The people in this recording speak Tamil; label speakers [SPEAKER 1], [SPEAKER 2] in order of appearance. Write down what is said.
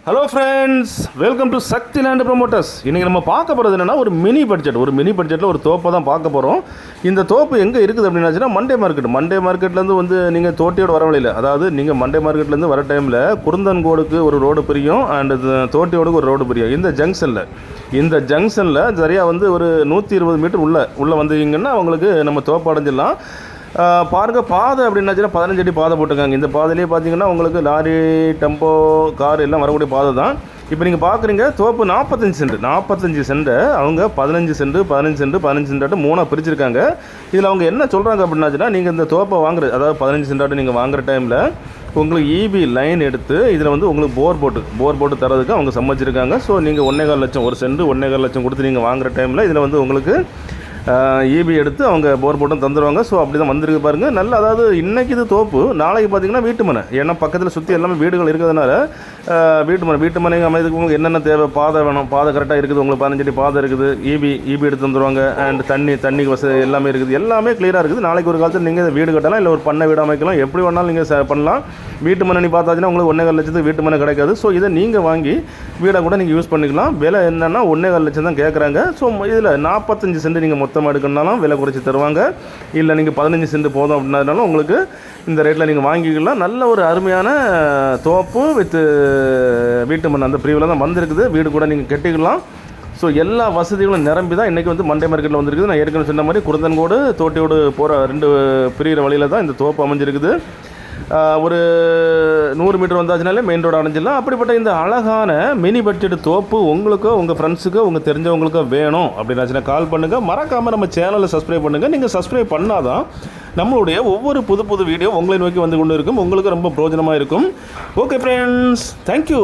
[SPEAKER 1] Hello friends, welcome to Sakthi land promoters. இன்றைக்கி நம்ம பார்க்க போகிறது என்னென்னா ஒரு மினி பட்ஜெட்டில் ஒரு தோப்பை தான் பார்க்க போகிறோம். இந்த தோப்பு எங்கே இருக்குது அப்படின்னாச்சுன்னா மண்டே மார்க்கெட்லேருந்து வந்து நீங்கள் தோட்டியோட வர வழியில், அதாவது நீங்கள் மண்டே மார்க்கெட்லேருந்து வர டைமில் குருந்தன்கோடுக்கு ஒரு ரோடு பிரியும் அண்ட் தோட்டியோடுக்கு ஒரு ரோடு பிரியும். இந்த ஜங்ஷனில் சரியாக வந்து ஒரு 120 மீட்டர் உள்ளே வந்தீங்கன்னா அவங்களுக்கு நம்ம தோப்பு அடைஞ்சிடலாம். பாருங்க, பாதை அப்படின்னாச்சுன்னா 15 அடி பாதை போட்டிருக்காங்க. இந்த பாதையிலே பார்த்தீங்கன்னா உங்களுக்கு லாரி, டெம்போ, கார் எல்லாம் வரக்கூடிய பாதை தான். இப்போ நீங்கள் பார்க்குறீங்க தோப்பு 45 சென்ட் அவங்க 15 சென்ட் 3 பிரிச்சிருக்காங்க. இதில் அவங்க என்ன சொல்கிறாங்க அப்படின்னாச்சுன்னா, நீங்கள் இந்த தோப்பை வாங்குறது, அதாவது 15 சென்ட் நீங்கள் வாங்குற டைமில் உங்களுக்கு இபி லைன் எடுத்து இதில் வந்து உங்களுக்கு போர் போட்டு தரதுக்கு அவங்க சம்மதிச்சிருக்காங்க. ஸோ நீங்கள் 1.25 லட்சம், ஒரு சென்ட் 1.25 லட்சம் கொடுத்து நீங்கள் வாங்குற டைமில் இதில் வந்து உங்களுக்கு இபி எடுத்து அவங்க போர் போட்டும் தந்துடுவாங்க. ஸோ அப்படி தான் வந்திருக்கு பாருங்கள். நல்ல, அதாவது இன்றைக்கி இது தோப்பு, நாளைக்கு பார்த்தீங்கன்னா வீட்டு மனை. ஏன்னா பக்கத்தில் சுற்றி எல்லாமே வீடுகள் இருக்கிறதுனால வீட்டு மனை அமைதுக்கு உங்களுக்கு என்னென்ன தேவை, பாதை வேணும், பாதை கரெக்டாக இருக்குது, உங்களுக்கு 15 அடி பாதை இருக்குது, இபி எடுத்து தந்துடுவாங்க. அண்ட் தண்ணி வசதி எல்லாமே இருக்குது, எல்லாமே கிளியராக இருக்குது. நாளைக்கு ஒரு காலத்தில் நீங்கள் வீடு கட்டலாம், இல்லை ஒரு பண்ணை வீடு அமைக்கலாம், எப்படி வேணாலும் நீங்கள் பண்ணலாம். வீட்டு மனை பார்த்தாச்சுன்னா உங்களுக்கு 1.25 லட்சத்துக்கு வீட்டு மனை கிடைக்காது. ஸோ இதை நீங்கள் வாங்கி வீடை கூட நீங்கள் யூஸ் பண்ணிக்கலாம். விலை என்னென்னா 1.25 லட்சம் தான் கேட்குறாங்க. ஸோ இதில் 45 சென்ட் நீங்கள் மொத்தமாக எடுக்கணுனாலும் விலை குறைச்சி தருவாங்க. இல்லை நீங்கள் 15 சென்ட் போதும் அப்படின்னாலும் உங்களுக்கு இந்த ரேட்டில் நீங்கள் வாங்கிக்கலாம். நல்ல ஒரு அருமையான தோப்பு வித் வீட்டு மண் அந்த பிரிவில் தான் வந்திருக்குது. வீடு கூட நீங்கள் கட்டிக்கலாம். ஸோ எல்லா வசதிகளும் நிரம்பி தான் இன்றைக்கி வந்து மண்டே மார்க்கெட்டில் வந்திருக்குது. நான் ஏற்கனவே சொன்ன மாதிரி குருந்தன்கோடு தோட்டியோடு போகிற 2 பிரிகிற வழியில் தான் இந்த தோப்பு அமைஞ்சிருக்குது. ஒரு 100 மீட்டர் வந்தாச்சுனாலே மெயின் ரோடு அடைஞ்சிடலாம். அப்படிப்பட்ட இந்த அழகான மினி பட்ஜெட் தோப்பு உங்களுக்கோ, உங்கள் ஃப்ரெண்ட்ஸுக்கோ, உங்கள் தெரிஞ்சவங்களுக்கோ வேணும் அப்படின்னாச்சுன்னா கால் பண்ணுங்கள். மறக்காமல் நம்ம சேனலை சப்ஸ்கிரைப் பண்ணுங்கள். நீங்கள் சப்ஸ்கிரைப் பண்ணால் தான் நம்மளுடைய ஒவ்வொரு புது வீடியோ உங்களை நோக்கி வந்து கொண்டு இருக்கும். உங்களுக்கு ரொம்ப பிரயோஜனமாக இருக்கும். Okay friends, thank you.